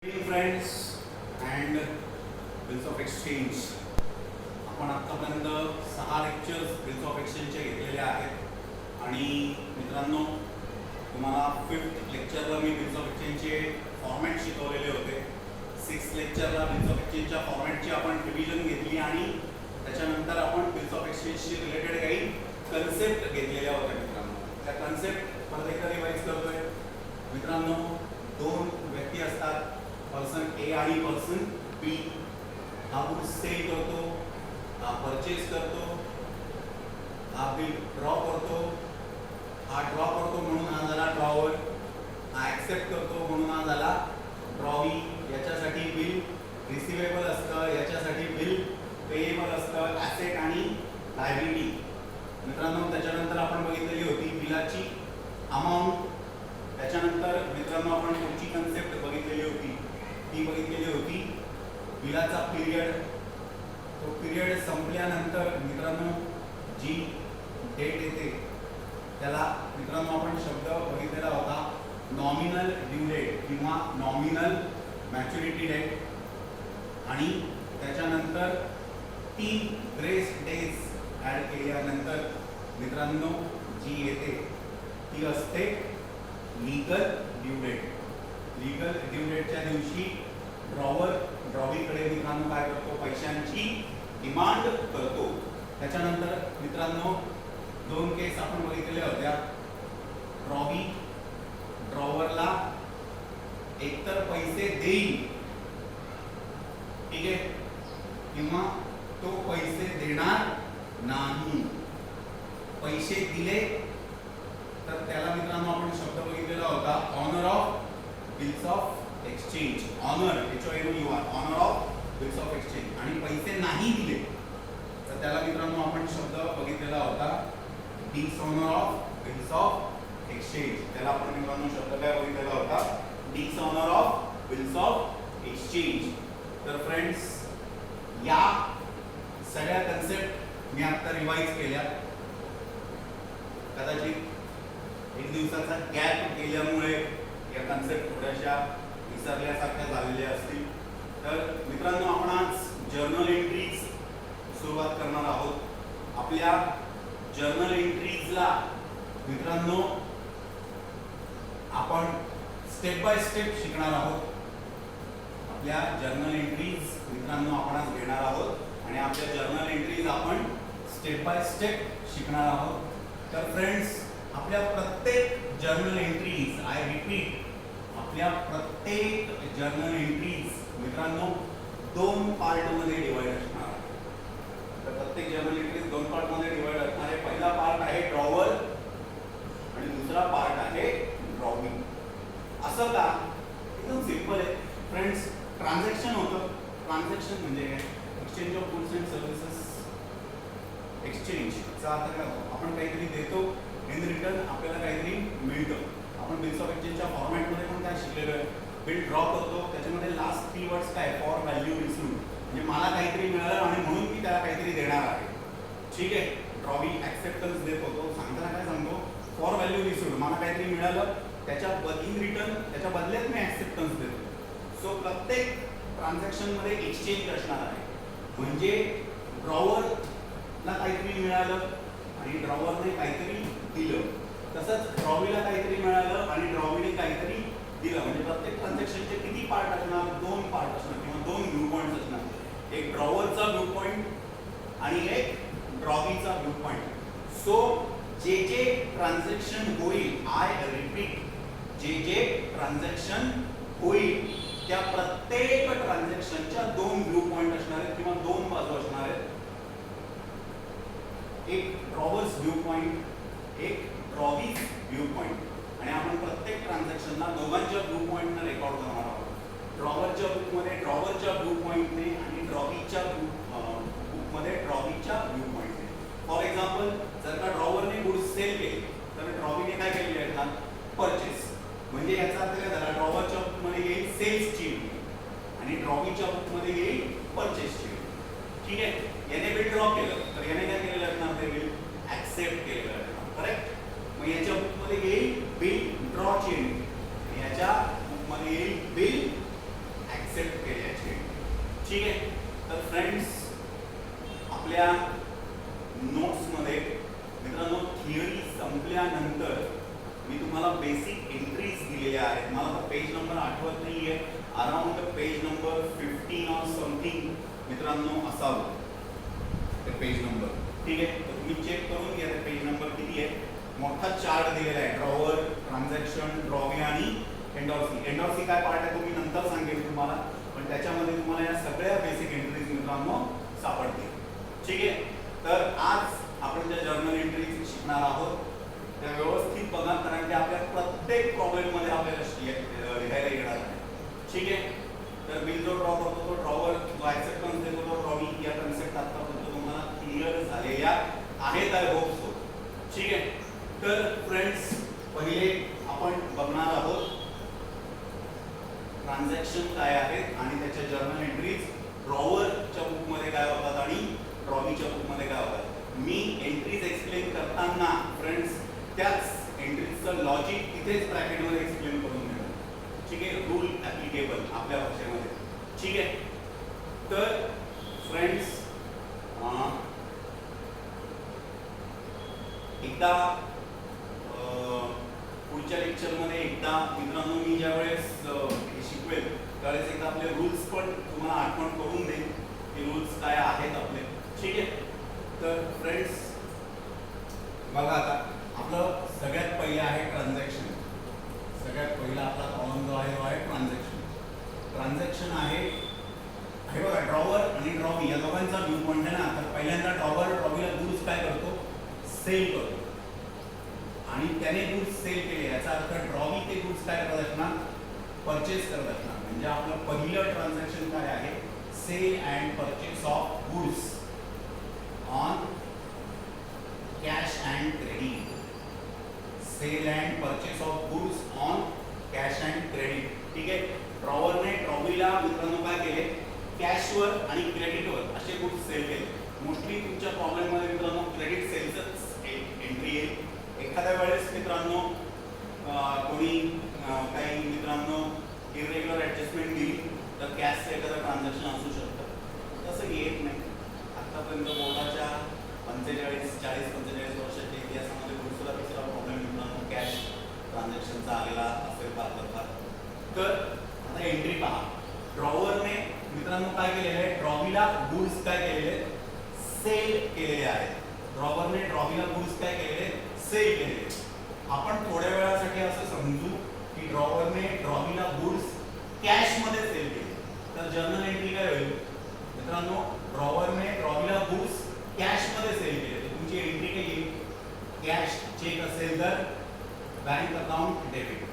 Friends and bills of exchange आपण आतापर्यंत 6 lectures bills of एक्सचेंजचे घेतलेले आहेत आणि मित्रांनो तुम्हाला 5th लेक्चरला मी बिल्स ऑफ एक्सचेंजचे फॉर्मॅट शिकवलेले होते. 6th लेक्चरला बिल्स ऑफ एक्सचेंजच्या फॉर्मॅटची आपण रिव्हिजन घेतली आणि त्याच्यानंतर आपण बिल्स ऑफ एक्सचेंजशी रिलेटेड काही कन्सेप्ट घेतलेल्या होत्या. मित्रांनो त्या कन्सेप्ट परत एकदा रिवाइज करतोय. मित्रांनो दोन व्यक्ती असतात, पर्सन ए आणि पर्सन बी. हा गुड सेल करतो, हा परचेस करतो, हा बिल ड्रॉ करतो, हा ड्रॉ करतो म्हणून हा झाला ड्रॉवर, हा ऍक्सेप्ट करतो म्हणून हा झाला ड्रॉवी. याच्यासाठी बिल रिसिवेबल असतं, याच्यासाठी बिल पेएबल असतं, ॲसेट आणि लायबिलिटी. मित्रांनो त्याच्यानंतर आपण बघितलेली होती बिलाची अमाऊंट. त्याच्यानंतर मित्रांनो आपण पुढची कन्सेप्ट बघितलेली होती, ती बघितलेली होती बिलाचा पिरियड. तो पिरियड संपल्यानंतर मित्रांनो जी डेट येते त्याला मित्रांनो आपण शब्द बघितलेला होता नॉमिनल ड्यू डेट किंवा नॉमिनल मॅच्युरिटी डेट. आणि त्याच्यानंतर 3 ग्रेस डेज ॲड केल्यानंतर मित्रांनो जी येते ती असते legal due date. Legal due डेटच्या दिवशी ड्रॉवर ड्रॉवीकडे मित्रांनो काय करतो, पैशांची डिमांड करतो. त्याच्यानंतर मित्रांनो 2 केस आपण बघितलेल्या होत्या. ड्रॉवी ड्रॉवरला एकतर पैसे देईल, ठीक आहे, किंवा तो पैसे देणार नाही. पैसे दिले तर त्याला मित्रांनो आपण शब्द बघितलेला होता honour of bills of exchange. Honour HONOR honour of bills of exchange. आणि पैसे नाही दिले तर त्याला मित्रांनो आपण शब्द बघितलेला होता dishonour of bills of exchange. त्याला आपण मित्रांनो शब्द काय बघितलेला होता, dishonour of bills of exchange. तर फ्रेंड्स या सगळ्या कन्सेप्ट मी आता रिवाइज केल्या. कदाचित 1 दिवसाचा गॅप गेल्यामुळे या कन्सेप्ट थोड्याशा विसरल्यासारख्या झालेल्या असतील. तर मित्रांनो आपण आज जर्नल एंट्रीज सुरुवात करणार आहोत. आपल्या जर्नल एंट्रीजला मित्रांनो आपण स्टेप बाय स्टेप शिकणार आहोत. आपल्या जर्नल एंट्रीज मित्रांनो आपण आज घेणार आहोत आणि आपल्या जर्नल एंट्रीज आपण स्टेप बाय स्टेप शिकणार आहोत. तर फ्रेंड्स आपल्या प्रत्येक जर्नल एंट्रीज, आय रिपीट, आपल्या प्रत्येक जर्नल एंट्रीज मित्रांनो 2 पार्टमध्ये डिवाइड असणार आहे. तर प्रत्येक जर्नल एंट्रीज 2 पार्टमध्ये डिवाइड असणार आहे. पहिला पार्ट आहे ड्रॉवर आणि दुसरा पार्ट आहे ड्रॉविंग. असं का? एकदम सिंपल आहे फ्रेंड्स. ट्रान्झॅक्शन होतं. ट्रान्झॅक्शन म्हणजे exchange of goods and services. एक्सचेंजचा अर्थ काय होतो, आपण काहीतरी देतो, इन रिटर्न आपल्याला काहीतरी मिळतं. आपण बिल्स ऑफ एक्सचेंजच्या फॉर्मॅटमध्ये पण काय शिकलेलं आहे, बिल ड्रॉ करतो, त्याच्यामध्ये लास्ट 3 वर्ड्स काय, फॉर व्हॅल्यू रिसीव्ड, म्हणजे मला काहीतरी मिळालं आणि म्हणून मी त्याला काहीतरी देणार आहे. ठीक आहे, ड्रॉवी ॲक्सेप्टन्स देत होतो, सांगताना काय सांगतो, फॉर व्हॅल्यू रिसीव्ड, मला काहीतरी मिळालं, त्याच्या इन रिटर्न त्याच्या बदल्यात मी ॲक्सेप्टन्स देतो. सो प्रत्येक ट्रान्झॅक्शनमध्ये एक्सचेंज असणार आहे. म्हणजे ड्रॉवरला काहीतरी मिळालं आणि ड्रॉवरने काहीतरी दिलं, तसंच ड्रॉवीला काहीतरी मिळालं आणि ड्रॉवीने काहीतरी दिलं. म्हणजे प्रत्येक ट्रान्झॅक्शनचे किती पार्ट असणार, 2 पार्ट असणार किंवा 2 व्ह्यू पॉईंट असणार. एक ड्रॉवरचा व्ह्यू पॉईंट आणि एक ड्रॉवीचा व्ह्यू पॉईंट. सो जे जे ट्रान्झॅक्शन होईल, आय रिपीट, जे जे ट्रान्झॅक्शन होईल त्या प्रत्येक ट्रान्झॅक्शनच्या 2 व्ह्यू पॉईंट असणार आहेत किंवा 2 बाजू असणार आहेत. एक ड्रॉवर्स व्ह्यू पॉईंट, एक ड्रॉवीज व्ह्यू पॉईंट. आणि आपण प्रत्येक ट्रान्झॅक्शनला दोघांच्या व्ह्यू पॉईंटने रेकॉर्ड करणार आहोत. ड्रॉवरच्या बुकमध्ये ड्रॉवरच्या व्ह्यू पॉईंटने आणि ड्रॉवीच्या बुकमध्ये ड्रॉवीच्या व्ह्यू पॉईंटने. फॉर एक्झाम्पल जर का ड्रॉवरने गुड्स सेल केले तर ड्रॉवीने काय केलेले आहेत, परचेस. म्हणजे याचा अर्थ काय झाला, ड्रॉवरच्या बुकमध्ये येईल सेल्सची आणि ड्रॉवीच्या बुकमध्ये येईल परचेसची. ठीक आहे, याने बिल ड्रॉ केलं तर याने काय केलेलं असणार, ते बिल ऍक्सेप्ट केलेलं असणार. करेक्ट. मग याच्या बुकमध्ये येईल बिल ड्रॉ चेंज, याच्या बुकमध्ये येईल बिल ठीक आहे. तर फ्रेंड्स, आपल्या नोट्समध्ये मित्रांनो थिअरी संपल्यानंतर मी तुम्हाला बेसिक एंट्रीज दिलेल्या आहेत. मला तर पेज नंबर आठवत नाही आहे, अराउंड पेज नंबर 15 और समथिंग मित्रांनो असावं ते पेज नंबर. ठीक आहे. तर तुम्ही चेक करून घ्या ते पेज नंबर किती आहे. मोठा चार्ट दिलेला आहे, ड्रॉवर, ट्रान्झॅक्शन, ड्रॉवी आणि एंडॉर्सी. एंडॉर्सी काय पार्ट आहे तो मी नंतर सांगेन तुम्हाला, पण त्याच्यामध्ये तुम्हाला या सगळ्या बेसिक एंट्रीज मित्रांनो सापडतील. ठीक आहे. तर आज आपण ज्या जर्नल एंट्रीज शिकणार आहोत त्या व्यवस्थित बघा, कारण की आपल्या प्रत्येक प्रॉब्लेममध्ये आपल्याला लिहायला येणार आहे. ठीक आहे. तर बिल जो ड्रॉ करतो तो ड्रॉवर, जो ऍक्सेप्टन्स देतो तो ड्रॉवी, या कन्सेप्ट आतापर्यंत तुम्हाला क्लिअर झालेल्या आहेत, आय होप सो. ठीक आहे. तर फ्रेंड्स, पहिले आपण बघणार आहोत ट्रान्झॅक्शन काय आहेत आणि त्याच्या जर्नल एंट्रीज ड्रॉवरच्या बुकमध्ये काय होतात आणि ड्रॉवीच्या बुकमध्ये काय होतात. मी एंट्रीज एक्सप्लेन करताना फ्रेंड्स त्याच एंट्रीजचं लॉजिक तिथेच ब्रॅकेटमध्ये एक्सप्लेन करून देणार. ठीक आहे. रूल ॲप्लिकेबल आपल्या भाषेमध्ये. ठीक आहे. तर फ्रेंड्स, एकदा पुढच्या लेक्चरमध्ये एकदा मित्रांनो मी ज्यावेळेस हे शिकवेल त्यावेळेस एकदा आपले रूल्स पण तुम्हाला आठवण करून देईन की रूल्स काय आहेत आपले. ठीक आहे. तर फ्रेंड्स बघा, आता आपलं सगळ्यात पहिले आहे ट्रान्झॅक्शन. सगळ्यात पहिला आपला कॉलम जो आहे ट्रान्झॅक्शन. ट्रान्झॅक्शन आहे हे बघा, ड्रॉवर आणि ड्रॉवी या दोघांचा व्यू पॉइंट आहे ना. तर पहिल्यांदा ड्रॉवर ड्रॉवीला गुड्स काय करतो, सेल करतो, आणि त्याने गुड्स सेल केले याचा अर्थ ड्रॉवी ते गुड्स काय करत असणार, परचेस करत असणार. म्हणजे आपलं पहिलं ट्रान्झॅक्शन काय आहे, sale and purchase of goods on cash and credit. Sale and purchase of goods on cash and credit. ठीक आहे. ड्रॉवरने ड्रॉवीला मित्रांनो काय केले, कॅशवर आणि क्रेडिटवर असे गुड्स सेल केले. मोस्टली तुमच्या प्रॉब्लेममध्ये मित्रांनो क्रेडिट सेलचंच एंट्री येईल. एखाद्या वेळेस मित्रांनो कोणी काही मित्रांनो इरेग्युलर ॲडजस्टमेंट दिली तर कॅशचं एखादं ट्रान्झॅक्शन असू शकतं. तसं येत नाही. आत्तापर्यंत बोर्डाच्या 40-45 वर्षाच्या इतिहासामध्ये दुसरा तिसरा प्रॉब्लेम मित्रांनो कॅश ट्रान्झॅक्शनचा आलेला असेल भारतात. तर आता एंट्री पहा. ड्रॉवरने मित्रांनो काय केलेलं आहे, ड्रॉवीला गुड्स काय केलेले, सेल केलेले आहेत. ड्रॉवरने ड्रॉवीला गुड्स काय केलेले, सेल केलेले. आपण थोड्या वेळासाठी असं समजू की ड्रॉवरने ड्रॉवीला गुड्स कॅशमध्ये सेल केले. तर जर्नल एंट्री काय होईल मित्रांनो, ड्रॉवरने ड्रॉवीला गुड्स कॅशमध्ये सेल केले. तर तुमची एंट्री काय येईल, कॅश चेक असेल तर बँक अकाउंट डेबिट.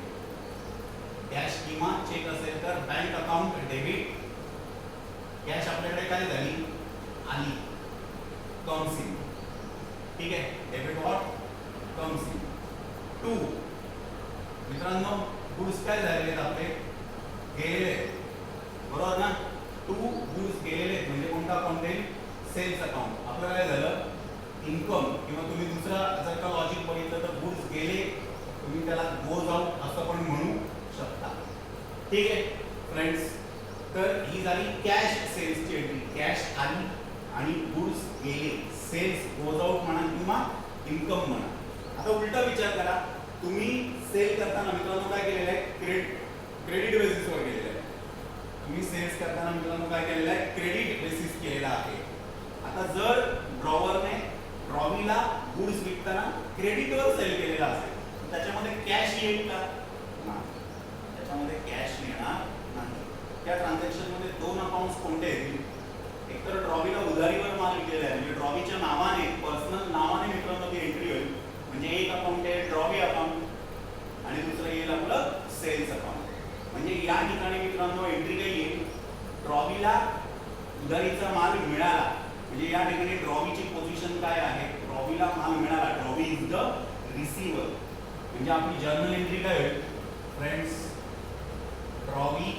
कॅश किंवा चेक असेल तर बँक अकाउंट डेबिट. कॅश आपल्याकडे काय झाली, आली, कम्स इन. ठीक आहे. Debit what, comes in. 2 मित्रांनो गुड्स काय झालेले आहेत आपले, गेलेले, बरोबर ना. 2 गुड्स गेलेले म्हणजे कोणता अकाउंट येईल, सेल्स अकाउंट. आपलं काय झालं, इन्कम, किंवा तुम्ही दुसरा जर का लॉजिक बघितलं तर गुड्स गेले, तुम्ही त्याला गोज आउट असं पण म्हणू शकता. ठीक आहे फ्रेंड्स. तर ही झाली कॅश सेल्सची एंट्री. कॅश आली आणि गुड्स गेले, सेल्स गोज आउट म्हणा किंवा इन्कम म्हणा. आता उलटा विचार करा, तुम्ही सेल करताना मित्रांनो काय केलेलं आहे, क्रेडिट बेसिसवर केलेलं आहे. तुम्ही सेल्स करताना मित्रांनो काय केलेलं आहे, क्रेडिट बेसिस केलेला आहे. आता जर ड्रॉवरने ड्रॉवीला गुड्स विकताना क्रेडिटवर सेल केलेला असेल तर त्याच्यामध्ये कॅश येईल का, त्याच्यामध्ये कॅश येणार नाही. त्या ट्रान्झॅक्शनमध्ये 2 अकाउंट्स कोणते येतील, एकतर ड्रॉवीला उधारीवर माल विकलेला आहे म्हणजे ड्रॉवीच्या नावाने, पर्सनल नावाने मित्रांनो ती एंट्री होईल. म्हणजे एक अकाउंट आहे ड्रॉवी अकाउंट आणि दुसरं येईल आपलं सेल्स अकाउंट. म्हणजे या ठिकाणी मित्रांनो एंट्री काय येईल, ड्रॉवीला उधारीचा माल मिळाला. म्हणजे या ठिकाणी ड्रॉवीची पोझिशन काय आहे, ड्रॉवीला माल मिळाला, ड्रॉवी इज द रिसिव्हर. म्हणजे आपली जर्नल एंट्री काय होईल friends, drawee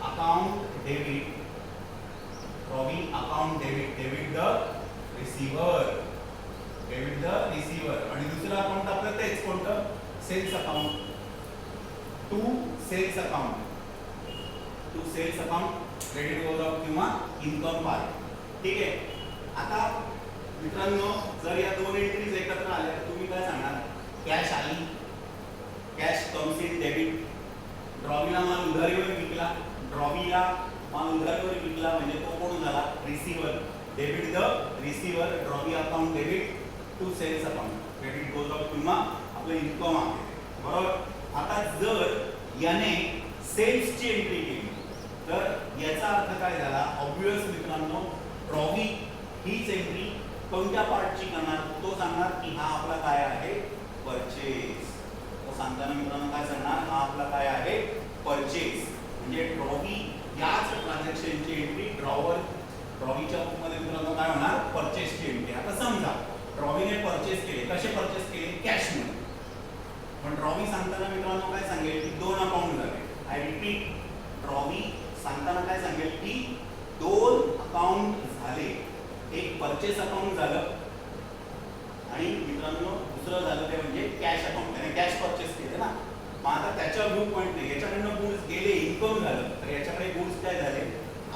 account debit, drawee account debit, debit the receiver, debit the receiver. आणि दुसरं अकाउंट आपलं तेच कोणतं, sales account. To sales account, to sales account credit goes out किंवा इन्कम पार्ट. ठीक आहे. आता मित्रांनो जर या दोन एंट्रीज एकत्र आल्या तर तुम्ही काय सांगणार? कॅश आली, कॅश कम्स इन डेबिट. ड्रॉवीला माल उधारीवर विकला, ड्रॉवीला माल उधारीवर विकला म्हणजे तो कोण झाला? Receiver. Debit the receiver, drawee account debit to sales account. Credit goes out किंवा आपलं इन्कम आहे. बरोबर. आता जर याने सेल्सची एंट्री केली तर याचा अर्थ काय झाला? ऑब्वियस मित्रांनो ड्रॉवी हीच एंट्री कोणत्या पार्टची करणार? तो सांगणार की हा आपला काय आहे? परचेस. तो सांगताना मित्रांनो काय सांगणार? हा आपला काय आहे? परचेस. म्हणजे ड्रॉवी याच ट्रान्झॅक्शनची एंट्री ड्रॉवीच्या बुकमध्ये मित्रांनो काय होणार? परचेसची एंट्री. आता समजा ड्रॉवीने परचेस केले. कसे परचेस केले? कॅशमध्ये. पण ड्रॉवी सांगताना मित्रांनो काय सांगेल की दोन अकाउंट झाले. आय रिपीट, ड्रॉवी सांगताना काय सांगेल की दोन अकाउंट झाले. एक परचेस अकाउंट झालं आणि मित्रांनो दुसरं झालं ते म्हणजे कॅश अकाउंट. त्याने कॅश परचेस केले ना. मग आता त्याच्या व्यू पॉईंटने याच्याकडनं गुड्स गेले, इन्कम झालं, तर याच्याकडे गुड्स काय झाले?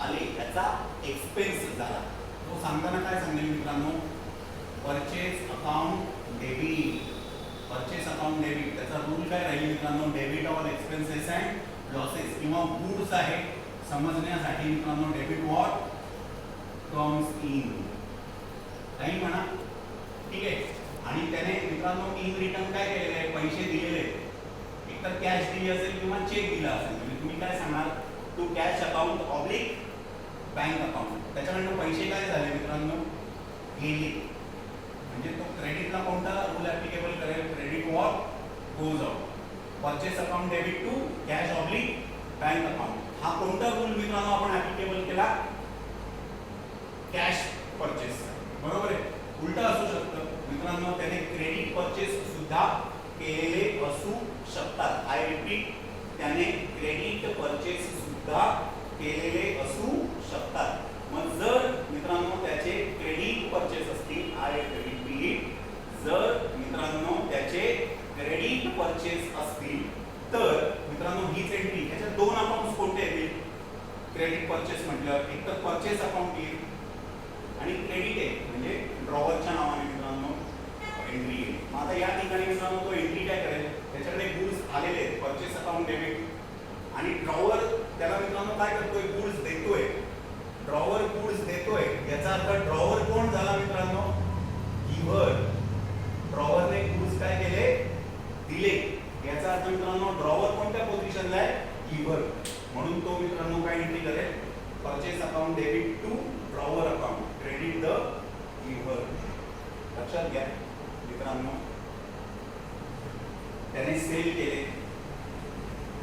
आले, त्याचा एक्सपेन्स झाला. तो सांगताना काय सांगेल मित्रांनो? Purchase account debit. Purchase account debit. त्याचा रूल काय राहील मित्रांनो? Debit all expenses and losses किंवा गुड्स आहे समजण्यासाठी मित्रांनो डेबिट व्हॉट कम्स इन. काही म्हणा. ठीक आहे. आणि त्याने मित्रांनो इन रिटर्न काय केलेले आहे? पैसे दिलेले. एक तर कॅश दिली असेल किंवा चेक दिला असेल. म्हणजे तुम्ही काय सांगणार? To cash account oblique bank account. त्याच्यानंतर पैसे काय झाले मित्रांनो? गेले. म्हणजे तो क्रेडिटला कोणता रूल ऍप्लिकेबल करेल? Credit what goes out. Purchase account debit to cash oblique bank account. हा कोणता रूल मित्रांनो आपण ऍप्लिकेबल केला? Cash purchase. बरोबर आहे. उलट असू शकतं मित्रांनो. त्याने क्रेडिट परचेस सुद्धा केलेले असू शकतात. आय रिपीट, त्याने क्रेडिट परचेस सुद्धा केलेले असू शकतात. मग जर मित्रांनो त्याचे क्रेडिट परचेस असतील, आय रिपीट, जर मित्रांनो त्याचे क्रेडिट परचेस असतील तर मित्रांनो हीच एंट्री. ह्याच्यात दोन अकाउंट्स कोणते येतील? क्रेडिट परचेस म्हटलं एक तर परचेस अकाउंट येईल आणि क्रेडिट आहे म्हणजे ड्रॉवरच्या नावाने मित्रांनो एंट्री येईल. मग आता या ठिकाणी मित्रांनो तो एंट्री काय करेल? त्याच्याकडे गुड्स आलेले आहेत, परचेस अकाउंट डेबिट, आणि ड्रॉवर त्याला मित्रांनो काय करतोय? गुड्स देतोय. ड्रॉवर गुड्स देतोय याचा अर्थ ड्रॉवर कोण झाला मित्रांनो? गिव्हर. ड्रॉवरने गुड्स काय केले? दिले. याचा अर्थ मित्रांनो ड्रॉवर कोणत्या पोझिशनला आहे? गिव्हर. म्हणून तो मित्रांनो काय एंट्री करेल? Purchase account debit to drawer account credit the giver. लक्षात घ्या मित्रांनो. त्याने सेल केले.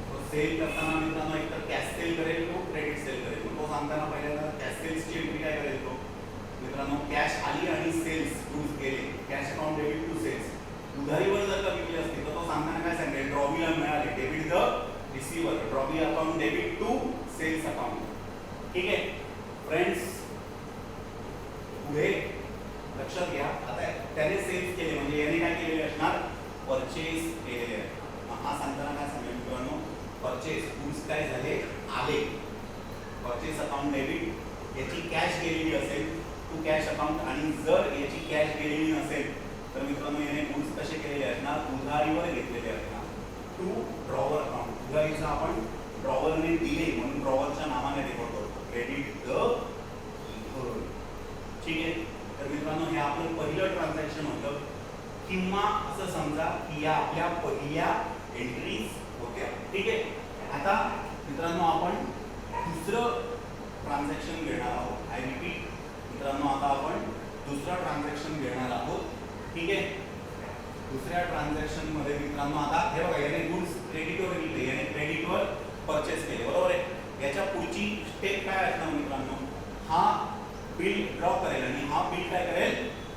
तो सेल करताना मित्रांनो एक तर कॅश सेल करेल, तो क्रेडिट सेल करेल. तो सांगताना पहिल्यांदा कॅश सेल्सची एंट्री काय करेल? तो मित्रांनो कॅश आली आणि सेल्स गुड्स गेले. Cash account debit to sales. उधारीवर जर का विकली असती तर तो सांगताना काय सांगेल? ड्रॉवीला मिळाले, debit the receiver, drawee account debit to sales account. ठीक आहे फ्रेंड्स. पुढे लक्षात घ्या. आता त्याने सेल्स केले म्हणजे याने काय केलेले असणार? परचेस केलेले. हा सांगताना काय सांगेल मित्रांनो? परचेस गुड्स काय झाले? आले. परचेस अकाउंट डेबिट याची कॅश गेलेली असेल टू कॅश अकाउंट, आणि जर याची कॅश गेलेली नसेल तर मित्रांनो याने गुड्स कसे केलेले असणार? उधारीवर घेतलेले असणार टू ड्रॉवर अकाउंट. उधारीचा आपण ड्रॉवरने दिले म्हणून ड्रॉवरच्या नावाने रेकॉर्ड करतो क्रेडिट द गिव्हर. ठीक आहे. तर मित्रांनो हे आपलं पहिलं ट्रान्झॅक्शन होतं, किंवा असं समजा की या आपल्या पहिल्या एंट्रीज होत्या. ठीक आहे. आता मित्रांनो आपण दुसरं ट्रान्झॅक्शन घेणार आहोत. आय रिपीट मित्रांनो आता आपण दुसरं ट्रान्झॅक्शन घेणार आहोत. ठीक आहे. दुसऱ्या ट्रान्झॅक्शन मध्ये मित्रांनो आता हे बघा, याने गुड्स क्रेडिटवर घेतले, याने क्रेडिटवर परचेस केले. बरोबर आहे. याच्या पुढची स्टेप काय असणार मित्रांनो? हा बिल ड्रॉ करेल आणि हा बिल काय करेल?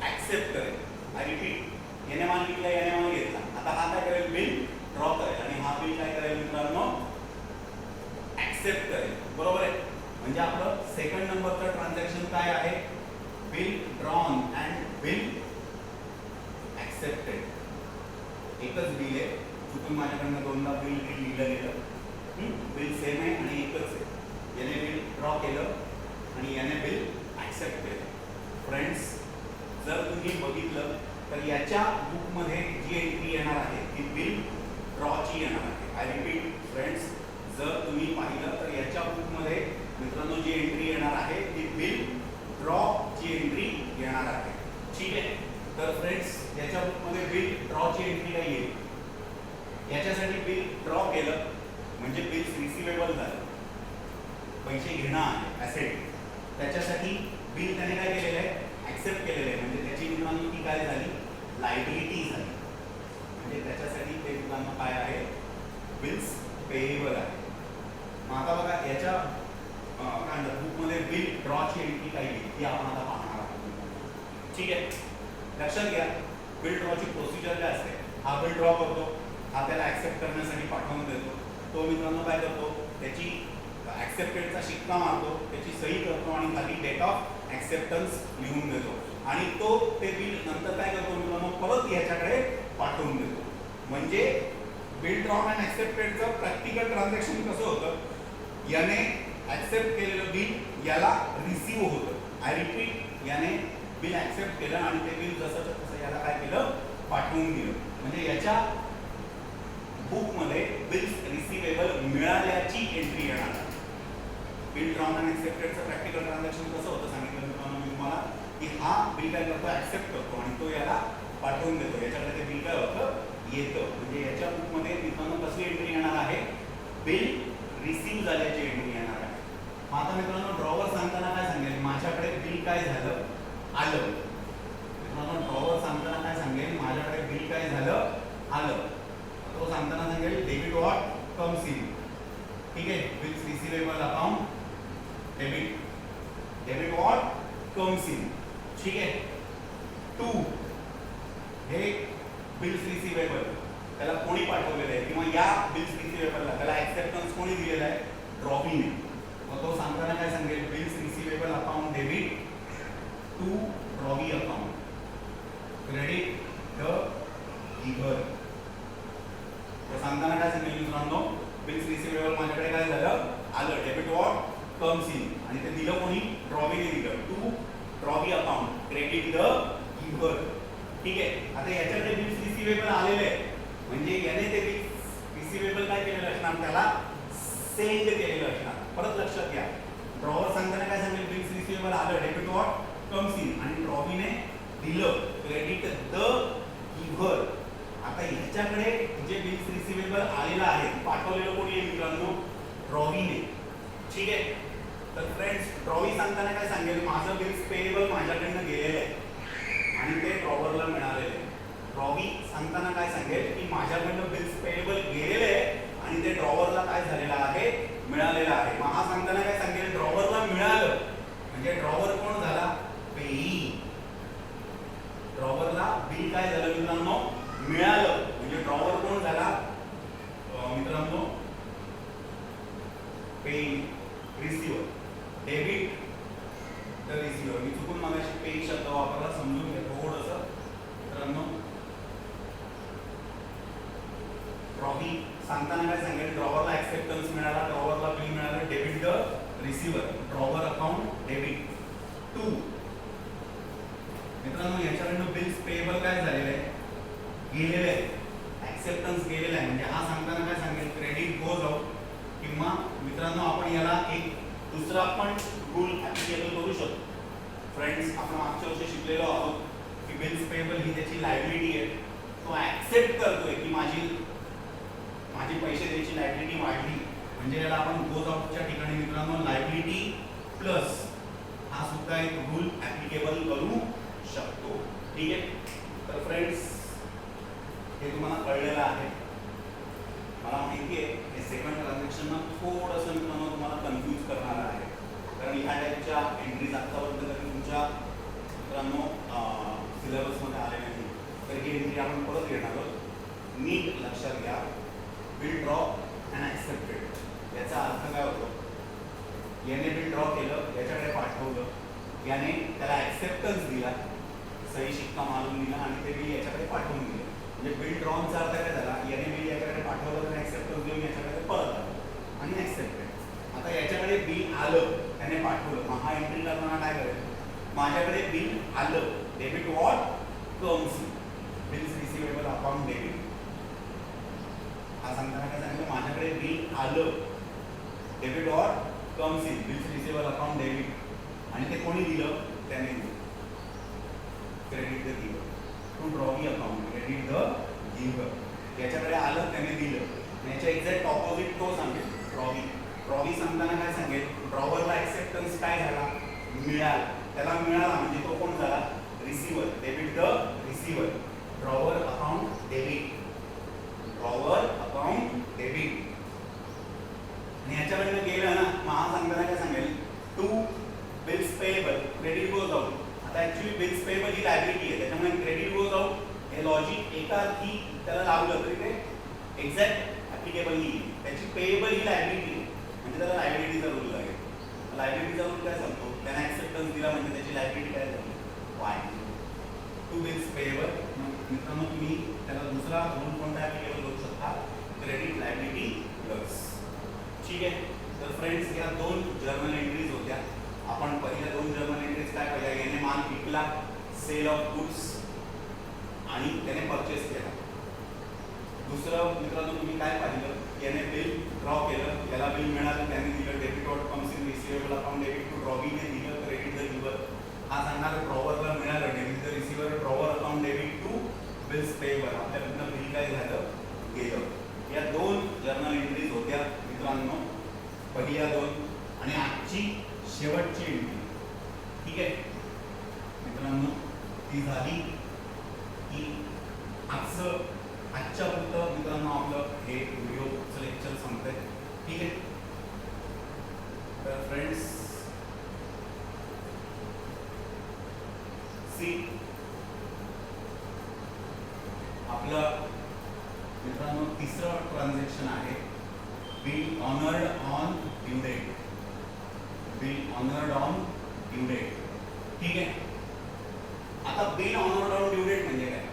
ऍक्सेप्ट करेल. आय रिपीट, याने माल विकला, याने माल घेतला. आता हा काय करेल? बिल ड्रॉ करेल आणि हा बिल काय करेल मित्रांनो? ऍक्सेप्ट करेल. बरोबर आहे. म्हणजे आपलं सेकंड नंबरचं ट्रान्झॅक्शन काय आहे? Bill drawn and bill accepted. एकच बिल आहे. चुकून माझ्याकडनं दोनदा बिल लिहिलं गेलं. बिल सेम आहे आणि एकच आहे. याने बिल ड्रॉ ड्रॉ केलं आणि याने बिल ॲक्सेप्ट केलं. फ्रेंड्स, जर तुम्ही बघितलं तर याच्या बुकमध्ये जी एंट्री येणार आहे ती बिल ड्रॉची येणार आहे. आय रिपीट फ्रेंड्स, जर तुम्ही पाहिलं तर याच्या बुकमध्ये मित्रांनो जी एंट्री येणार आहे ती बिल ड्रॉची एंट्री येणार आहे. ठीक आहे. तर फ्रेंड्स, याच्या बुकमध्ये बिल ड्रॉची एंट्री काय येईल? याच्यासाठी बिल ड्रॉ केलं म्हणजे बिल्स रिसिवेबल झालं, पैसे घेणं आहे ॲसेट. त्याच्यासाठी बिल त्याने काय केलेलं आहे? ॲक्सेप्ट केलेलं आहे. म्हणजे त्याची मित्रांनो ती काय झाली? लायबिलिटी झाली. म्हणजे त्याच्यासाठी ते मित्रांनो काय आहे? बिल्स पेएबल आहे. मग आता बघा याच्या काय म्हणतात बुकमध्ये बिल ड्रॉची एंट्री काय येईल ती आपण आता पाहणार आहोत. ठीक आहे. लक्षात घ्या, बिल ड्रॉची प्रोसिजर काय असते? हा बिल ड्रॉ करतो, हा त्याला ॲक्सेप्ट करण्यासाठी पाठवून देतो. तो मित्रांनो काय करतो? त्याची ॲक्सेप्टेडचा शिक्का मारतो, त्याची सही करतो आणि खाली डेट ऑफ ॲक्सेप्टन्स लिहून देतो. आणि तो ते बिल नंतर काय करतो मित्रांनो? परत याच्याकडे पाठवून देतो. म्हणजे बिल ड्रॉन अँड ॲक्सेप्टेडचं प्रॅक्टिकल ट्रान्झॅक्शन कसं होतं? याने ॲक्सेप्ट केलेलं बिल याला रिसीव होतं. आय रिपीट, याने बिल ॲक्सेप्ट केलं आणि ते बिल जसं तसं याला काय केलं? पाठवून दिलं. म्हणजे याच्या बुकमध्ये बिल्स रिसिवेबल मिळाल्याची एंट्री येणार आहे. बिल ड्रॉन अँड ॲक्सेप्टेडचं प्रॅक्टिकल ट्रान्झॅक्शन कसं होतं सांगितलं मित्रांनो मी तुम्हाला, की हा बिल काय करतो? ॲक्सेप्ट करतो आणि तो याला पाठवून देतो. याच्याकडे ते बिल काय होतं? येतं. म्हणजे याच्या बुकमध्ये मित्रांनो कसली एंट्री येणार आहे? बिल रिसीव झाल्याची एंट्री येणार आहे. मग आता मित्रांनो ड्रॉवर सांगताना काय सांगेल? माझ्याकडे बिल काय झालं? आलं. मित्रांनो ड्रॉवर सांगताना काय सांगेल? माझ्याकडे बिल काय झालं? आलं. तो सांगताना सांगेल डेबिट व्हॉट कम्स इन. ठीक आहे. Bills receivable account debit, debit what comes in. ठीक आहे. टू हे बिल्स रिसिवेबल त्याला कोणी पाठवलेलं आहे किंवा या बिल्स रिसिवेबलला त्याला ॲक्सेप्टन्स कोणी दिलेला आहे? ड्रॉविंगने. मग तो सांगताना काय सांगेल? Bills receivable account debit to drawee account, credit the giver. तो सांगताना काय सांगेल मित्रांनो? बिल्स रिसिवेबल माझ्याकडे काय झालं? आलं. डेबिट व्हॉट कम्स इन आणि ते दिलं कोणी? ड्रॉवीने दिलं. To drawee account, credit the giver. ठीक आहे. आता याच्याकडे बिल्स रिसिवेबल आलेले आहे म्हणजे याने ते बिल्स रिसिवेबल काय केलेलं असणार? त्याला सेंड केलेलं असणार. परत लक्षात घ्या, ड्रॉवर सांगताना काय सांगेल? बिल्स रिसिवेबल आलं, डेबिट व्हॉट कम्स इन आणि ड्रॉवीने दिलं, क्रेडिट द गिव्हर. आता ह्याच्याकडे जे बिल्स रिसिवेबल आलेलं आहे पाठवलेलं कोणी आहे मित्रांनो? ड्रॉवीने. ठीक आहे. तर फ्रेंड्स, ड्रॉवी सांगताना काय सांगेल? माझं बिल्स पेएबल माझ्याकडनं गेलेलं आहे आणि ते ड्रॉवरला मिळालेले. ड्रॉवी सांगताना काय सांगेल? की माझ्याकडनं बिल्स पेएबल गेलेले आहे आणि ते ड्रॉवरला काय झालेलं आहे? मिळालेलं आहे. मग हा सांगताना काय सांगेल? ड्रॉवरला मिळालं म्हणजे ड्रॉवर कोण झाला? पेई. ड्रॉवरला बिल काय झालं मित्रांनो? मिळालं म्हणजे ड्रॉवर कोण झाला मित्रांनो? Payee, receiver. Debit the receiver. मी चुकून मगाशी पेई शब्द वापरला, समजून घ्या थोडंसं मित्रांनो. ड्रॉवी सांगताना काय सांगेल? ड्रॉवरला ॲक्सेप्टन्स मिळाला, ड्रॉवरला बिल मिळालं, debit the receiver, drawer account debit. To मित्रांनो याच्याकडनं बिल्स पेएबल काय झालेलं आहे? गेलेले आहे. ॲक्सेप्टन्स गेलेला आहे म्हणजे हा सांगताना काय सांगेल? Credit goes out. किंवा मित्रांनो आपण याला एक दुसरा पण रूल ॲप्लिकेबल करू शकतो. फ्रेंड्स, आपण मागच्या वर्षी शिकलेलो आहोत की बिल्स पेएबल ही त्याची लायबिलिटी आहे. तो ॲक्सेप्ट करतोय की माझी पैसे द्यायची लायबिलिटी वाढली म्हणजे याला आपण गोज आउटच्या ठिकाणी मित्रांनो लायबिलिटी प्लस हा सुद्धा एक रूल ॲप्लिकेबल करू शकतो. ठीक आहे. तर फ्रेंड्स, हे तुम्हाला कळलेलं आहे. मला माहिती आहे हे सेकंड ट्रान्झॅक्शनला थोडंसं मित्रांनो तुम्हाला कन्फ्यूज करणार आहे कारण ह्या टाईपच्या एंट्रीज आत्तापर्यंत कधी तुमच्या मित्रांनो सिलेबसमध्ये आले नाही. तर ही एंट्री आपण परत घेणार आहोत. नीट लक्षात घ्या, बिल ड्रॉ अँड ॲक्सेप्टेड याचा अर्थ काय होतो? याने बिल ड्रॉ केलं, याच्याकडे पाठवलं, याने त्याला ॲक्सेप्टन्स दिला, सही शिक्का मारून दिला आणि ते बिल याच्याकडे पाठवून दिलं. म्हणजे बिल ड्रॉनचा अर्थ काय झाला? याने बिल याच्याकडे पाठवलं आणि ॲक्सेप्टन्स देऊन याच्याकडे परत आलं आणि ॲक्सेप्टेड. आता याच्याकडे बिल आलं, त्याने पाठवलं, मग हा एंट्री करताना काय करेल, माझ्याकडे बिल आलं, debit what comes in, bills receivable account debit. हा सांगताना काय सांगितलं, माझ्याकडे बिल आलं, debit what comes in, bills receivable account debit. आणि ते कोणी दिलं, त्याने दिलं, credit the giver to drawee account, credit the giver. याच्याकडे आलं, त्याने दिलं. याच्या एक्झॅक्ट ऑपोजिट तो सांगेल, ड्रॉवी. ड्रॉवी सांगताना काय सांगेल, ड्रॉवरला ऍक्सेप्टन्स काय झाला, मिळाला. त्याला मिळाला म्हणजे तो कोण झाला, receiver, debit the receiver, drawer account debit, drawer account debit. आणि याच्याकडनं गेलं ना, मग हा सांगताना काय सांगेल, to bills payable, credit goes out. आता ऍक्च्युली बिल्स पेएबल ही लायबिलिटी आहे, त्याच्यामुळे क्रेडिट गोज आउट हे लॉजिक एका अर्थी त्याला लावलं तरी ते एक्झॅक्ट ऍप्लिकेबल नाही. त्याची पेएबल ही लायबिलिटी आहे, म्हणजे त्याला लायबिलिटीचा रूल लागेल. लायबिलिटीचा रूल काय सांगतो, त्याने ऍक्सेप्टन्स दिला म्हणजे त्याची लायबिलिटी काय झाली, वाय. To bills payable. मित्रांनो तुम्ही त्याला दुसरा रूल कोणता ऍप्लिकेबल करू शकता, क्रेडिट लायबिलिटी प्लस. ठीक आहे. तर फ्रेंड्स या दोन जर्नल एंट्रीज होत्या. आपण पहिल्या दोन जर्नल एंट्रीज काय पाहिल्या, याने माल विकला, सेल ऑफ गुड्स, आणि त्याने परचेस केला. दुसरं मित्रांनो तुम्ही काय पाहिलं, याने बिल ड्रॉ केलं, याला बिल मिळालं, त्याने दिलं, debit what comes in, receivable account debit to ड्रॉवीने दिलं, क्रेडिट द गिव्हर. हा सांगणार ड्रॉवरला मिळालं, debit the receiver, drawer account debit to bills payable, आपल्याकडनं बिल काय झालं, गेलं. या दोन जर्नल एंट्रीज होत्या मित्रांनो, पहिल्या दोन. आणि आजची शेवटची एंट्री, ठीक आहे मित्रांनो, ती झाली की आजच्या पुरतं मित्रांनो आपलं हे व्हिडिओचं लेक्चर संपतंय. ठीक आहे. तर फ्रेंड्स सी, आपलं मित्रांनो तिसरं ट्रान्झॅक्शन आहे bill honoured on due date, bill honoured on due date. ठीक आहे. आता bill honoured on due date म्हणजे काय,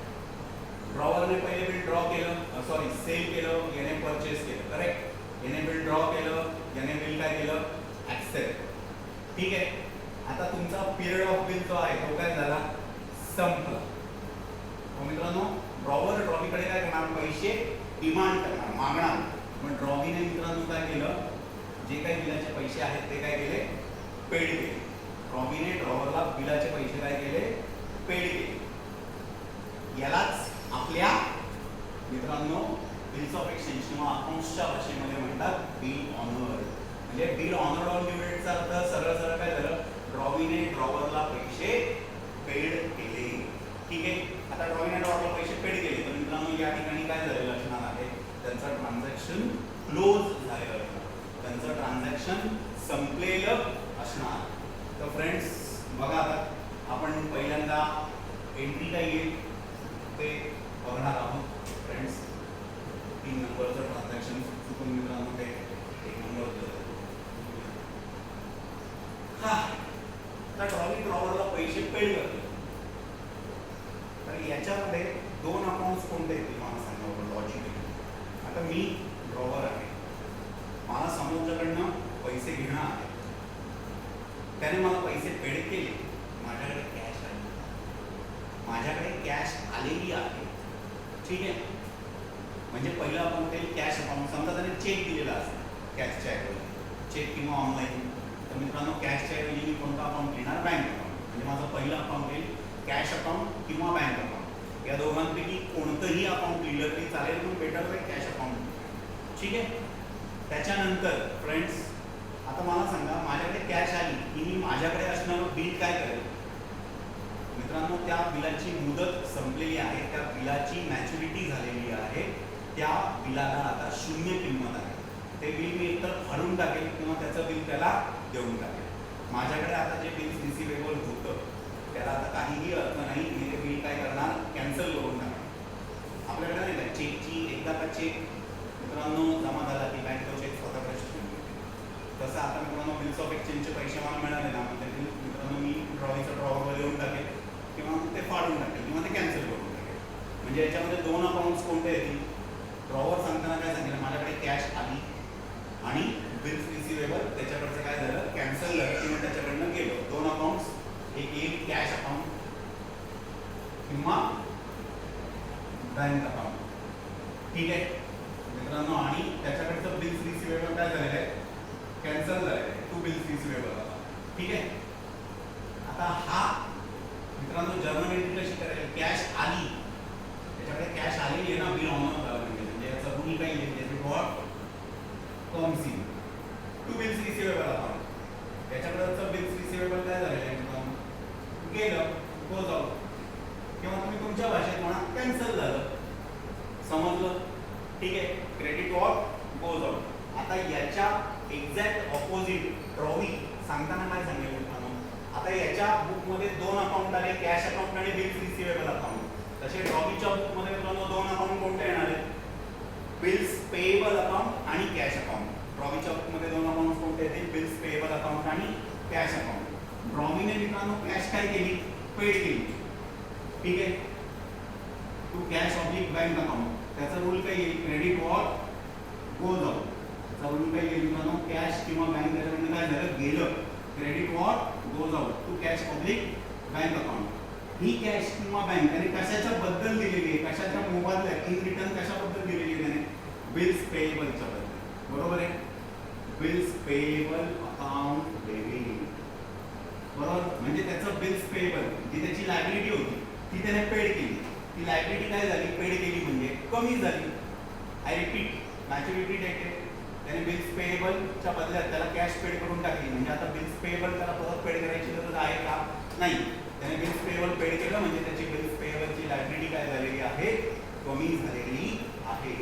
ड्रॉवरने पहिले बिल ड्रॉ केलं, सॉरी सेल केलं, याने परचेस केलं, करेक्ट. याने बिल ड्रॉ केलं, याने बिल काय केलं, ऍक्सेप्ट. ठीक आहे. आता तुमचा पिरियड ऑफ बिल जो आहे तो काय झाला, संपला. मित्रांनो ड्रॉवर ड्रॉवीकडे काय करणार, पैसे डिमांड करणार, मागणार. पण ड्रॉवीने मित्रांनो काय केलं, जे काही बिलाचे पैसे आहेत ते काय केले, पेड केले. ड्रॉवीने ड्रॉवरला बिलाचे पैसे काय केले, पेड केले. यालाच आपल्या मित्रांनो बिल्स ऑफ एक्सचेंज किंवा अकाउंट्सच्या भाषेमध्ये म्हणतात बिल ऑनर्ड. म्हणजे बिल ऑनर्ड ऑन ड्यू डेटचा अर्थ सरळ सरळ काय झालं, ड्रॉवीने ड्रॉवरला पैसे पेड केले. ठीक आहे. आता ड्रॉवीने ड्रॉवरला पैसे पेड केले, तर मित्रांनो या ठिकाणी काय झालेलं असणार आहे, त्यांचं ट्रान्झॅक्शन क्लोज झालेलं असणार, त्यांचं ट्रान्झॅक्शन संपलेलं असणार. तर फ्रेंड्स बघा, आता आपण पहिल्यांदा एंट्री काय येईल ते बघणार आहोत. फ्रेंड्स 3 नंबरचं ट्रान्झॅक्शन चुकून मित्रांनो ते 1 नंबर. हा तर ड्रॉवरला पैसे पेड करतो. तर याच्यामध्ये दोन अकाउंट्स कोणते येतील मला सांगा लॉजिकली. आता मी ड्रॉवर आहे, मला समोरच्याकडनं पैसे घेणं आहे, त्याने मला पैसे पेड केले, माझ्याकडे कॅश आहे, माझ्याकडे कॅश आलेली आहे. ठीक आहे. म्हणजे पहिलं अकाउंट येईल कॅश अकाउंट. समजा त्याने चेक दिलेला असेल कॅशच्या ऐवजी, चेक किंवा ऑनलाईन. तर मित्रांनो कॅशच्या ऐवजी मी कोणता अकाउंट घेणार, बँक अकाउंट. म्हणजे माझं पहिलं अकाउंट येईल कॅश अकाउंट किंवा बँक अकाउंट. या दोघांपैकी कोणतंही अकाउंट लिहिलं तरी चालेल, पण बेटर आहे कॅश अकाउंट. ठीक आहे. त्याच्यानंतर फ्रेंड्स आता मला सांगा, माझ्याकडे कॅश आली की मी माझ्याकडे असणारं बिल काय करेल. मित्रांनो त्या बिलाची मुदत संपलेली आहे, त्या बिलाची मॅच्युरिटी झालेली आहे, त्या बिलाला आता 0 किंमत आहे. ते बिल मी एकतर फाडून टाकेल किंवा त्याचं बिल त्याला देऊन टाकेल. माझ्याकडे आता जे बिल रिसिवेबल होतं त्याला आता काहीही अर्थ नाही, मी ते बिल काय करणार, कॅन्सल करून टाकणार. आपल्याकडे नाही का चेकची, एकदा का चेक मित्रांनो जमा झाला की बँक तो चेक स्वतःकडे ठेवून घेते. तसं आता मित्रांनो बिल्स ऑफ एक्सचेंजचे पैसे मला मिळाले ना, मग ते बिल मित्रांनो मी ड्रॉईचा ड्रॉवरवर देऊन टाकेल किंवा ते फाडून टाकेल किंवा ते कॅन्सल करून टाकेल. म्हणजे याच्यामध्ये दोन अकाउंट्स कोणते येतील, ड्रॉवर सांगताना काय सांगितलं, माझ्याकडे कॅश आली आणि बिल्स रिसिवेबल किंवा बँक अकाउंट. ठीक आहे मित्रांनो. आणि त्याच्याकडचं बिल्स रिसिवेबल काय झालेलं आहे, कॅन्सल झालेलं आहे. 2 बिल्स रिसिवेबल. ठीक आहे. आता हा मित्रांनो जर्नल एंट्री कशी करायची, कॅश आली त्याच्याकडे कॅश आलेली आहे ना, बिल ऑनर झालं म्हणजे याचा रूल काही आहे, debit what comes in 2 bills receivable account. त्याच्याकडचं बिल्स रिसिवेबल काय झालेलं आहे मित्रांनो, गेलं गोज आउट, किंवा तुम्ही तुमच्या भाषेत म्हणा कॅन्सल झालं. समजलं. ठीक आहे. Credit what goes out. आता याच्या एक्झॅक्ट ऑपोजिट ड्रॉवी सांगताना काय सांगेल मित्रांनो, आता याच्या बुकमध्ये 2 अकाउंट आले, कॅश अकाउंट आणि बिल्स रिसिवेबल अकाउंट. तसे ड्रॉवीच्या बुकमध्ये मित्रांनो 2 अकाउंट कोणते येणार आहेत, बिल्स पेएबल अकाउंट आणि कॅश अकाउंट. ड्रॉवीच्या बुकमध्ये 2 अकाउंट कोणते येतील, बिल्स पेएबल अकाउंट आणि कॅश अकाउंट. ड्रॉवीने मित्रांनो कॅश काय केली, पेड केली. ठीक आहे. To cash oblique bank account. त्याचा रूल काय येईल, क्रेडिट वॉट गोज आउट. त्याचा रूल काय येईल मित्रांनो, कॅश किंवा बँक त्याच्यामध्ये काय झालं, गेलं, credit what goes out to cash oblique bank account. ही कॅश किंवा बँक त्याने कशाच्या बद्दल दिलेली आहे, कशाच्या मोबाईलला इन रिटर्न कशाबद्दल दिलेली आहे त्याने, बिल्स पेएबलच्या बद्दल. बरोबर आहे. Bills payable account debit. बरोबर. म्हणजे त्याचं बिल्स पेएबल जी त्याची लायबिलिटी होती ती त्याने पेड केली. ती लायबिलिटी काय झाली, पेड केली म्हणजे कमी झाली. आय रिपीट, मॅच्युरिटी डेट आहे. त्याने बिल्स पेएबलच्या बदल्यात त्याला कॅश पेड करून टाकली. म्हणजे आता बिल्स पेएबल त्याला परत पेड करायची गरज आहे का, नाही. त्याने बिल्स पेएबल पेड केलं म्हणजे त्याची बिल्स पेएबलची लायबिलिटी काय झालेली आहे, कमी झालेली आहे.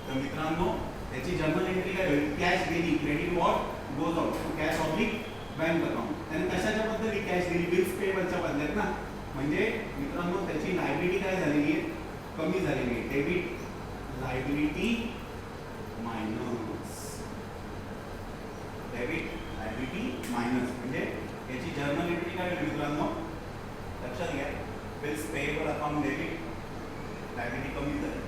तर मित्रांनो त्याची जर्नल एंट्री काय होईल, कॅश गेली, credit what goes out to cash oblique bank account. त्याने कशाच्या बद्दल कॅश दिली, बिल्स पेएबलच्या बदल्यात ना. म्हणजे मित्रांनो त्याची लायबिलिटी काय झालेली आहे, कमी झालेली आहे. Debit liability minus, debit liability minus. म्हणजे याची जर्नल एंट्री काय होईल मित्रांनो, लक्षात घ्या. Bills payable account debit, liability कमी झाली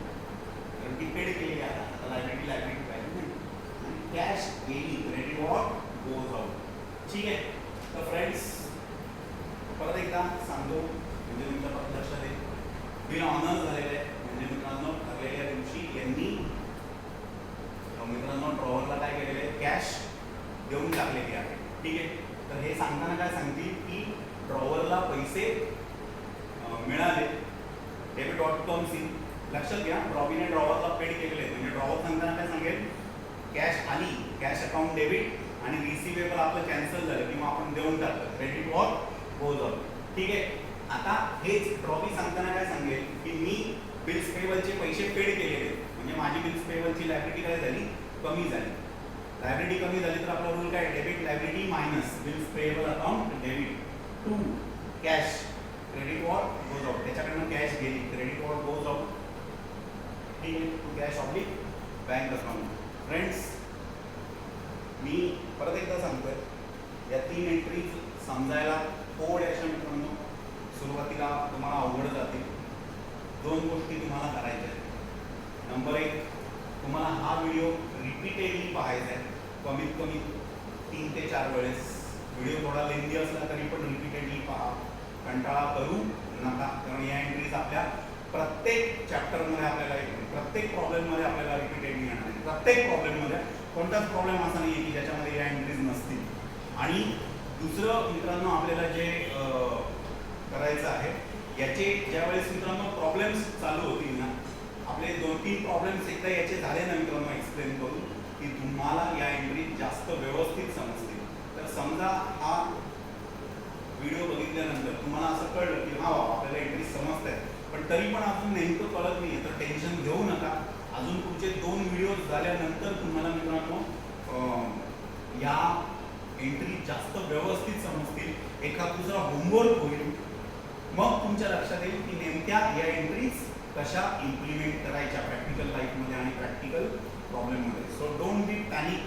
कारण ती पेड केली आहे. आता लायबिलिटी पाहिजे नाही. कॅश गेली, क्रेडिट वॉट गोज आउट. ठीक आहे. तर फ्रेंड्स परत एकदा सांगतो म्हणजे तुमच्या परत लक्षात येईल. बिल ऑनर झालेलं आहे म्हणजे मित्रांनो ठरलेल्या दिवशी यांनी मित्रांनो ड्रॉवरला काय केलेलं आहे, कॅश देऊन टाकलेली आहे. ठीक आहे. तर हे सांगताना काय सांगतील की ड्रॉवरला पैसे मिळाले, डेबिट वॉट कम्स इन. लक्षात घ्या, ड्रॉवीने ड्रॉवरला पेड केलेले आहे. म्हणजे ड्रॉवर सांगताना काय सांगेल, कॅश आली, कॅश अकाउंट डेबिट आणि रिसिवेबल आपलं कॅन्सल झालं किंवा आपण देऊन टाकलं, क्रेडिट वॉट गोज आउट. ठीक आहे. आता हेच ड्रॉवी सांगताना काय सांगेल की मी बिल्स पेएबलचे पैसे पेड केलेले आहेत. म्हणजे माझी बिल्स पेएबलची लायबिलिटी काय झाली, कमी झाली. लायबिलिटी कमी झाली तर आपला रूल काय, debit liability minus bills payable account debit to cash credit what goes out. त्याच्याकडनं कॅश गेली, क्रेडिट वॉट गोज आउट. ठीक आहे. To cash oblique bank account. Friends मी परत एकदा सांगतोय, या 3 एंट्रीज समजायला थोड्याशा मित्रांनो सुरुवातीला तुम्हाला अवघड जातील. 2 गोष्टी तुम्हाला करायच्या आहेत. नंबर 1, तुम्हाला हा व्हिडिओ रिपीटेडली पाहायचा आहे, कमीत कमी 3 ते 4 वेळेस. व्हिडिओ थोडा लेंदी असला तरी पण रिपीटेडली पहा, कंटाळा करू नका. कारण या एंट्रीज आपल्या प्रत्येक चॅप्टरमध्ये आपल्याला, प्रत्येक प्रॉब्लेममध्ये आपल्याला रिपीटेडली येणार आहे. प्रत्येक प्रॉब्लेममध्ये कोणताच प्रॉब्लेम असा नाही आहे की ज्याच्यामध्ये या एंट्रीज नसतील. आणि दुसरं मित्रांनो आपल्याला जे करायचं आहे, याचे ज्यावेळेस मित्रांनो प्रॉब्लेम्स चालू होतील ना, आपले 2-3 प्रॉब्लेम्स एकदा याचे झाले ना मित्रांनो एक्सप्लेन करून, की तुम्हाला या एंट्री जास्त व्यवस्थित समजतील. तर समजा हा व्हिडिओ बघितल्यानंतर तुम्हाला असं कळलं की हा आपल्याला एंट्री समजत आहेत, पण तरी पण अजून नेमकं कळत नाही आहे, तर टेन्शन घेऊ नका. अजून पुढचे 2 व्हिडिओज झाल्यानंतर तुम्हाला मित्रांनो या एंट्री जास्त व्यवस्थित समजतील. एखाद दुसरा होमवर्क होईल, मग तुमच्या लक्षात येईल की नेमक्या या एंट्रीज कशा इम्प्लिमेंट करायच्या प्रॅक्टिकल लाईफमध्ये आणि प्रॅक्टिकल प्रॉब्लेममध्ये. So don't be panic.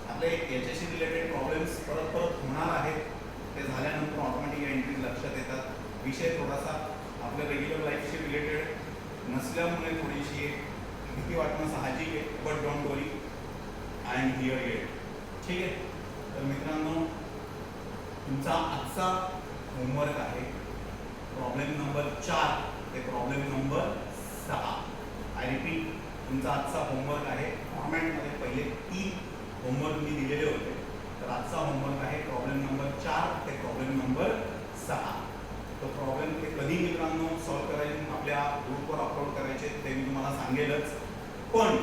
आपले याच्याशी रिलेटेड प्रॉब्लेम्स परत होणार आहेत. ते झाल्यानंतर ऑटोमॅटिक या एंट्रीज लक्षात येतात. विषय थोडासा आपल्या रेग्युलर लाईफशी रिलेटेड नसल्यामुळे थोडीशी भीती वाटणं साहजिक आहे. But don't worry, I am here eight. ठीक आहे. तर मित्रांनो तुमचा आजचा होमवर्क आहे प्रॉब्लेम नंबर 4 ते प्रॉब्लेम नंबर 6. आय रिपीट, तुमचा आजचा होमवर्क आहे. फॉर्मॅटमध्ये पहिले 3 होमवर्क मी दिलेले होते. तर आजचा होमवर्क आहे प्रॉब्लेम नंबर 4 ते प्रॉब्लेम नंबर 6. तो प्रॉब्लेम ते कधी मित्रांनो सॉल्व्ह करायचे, आपल्या ग्रुपवर अपलोड करायचे ते मी तुम्हाला सांगेलच. पण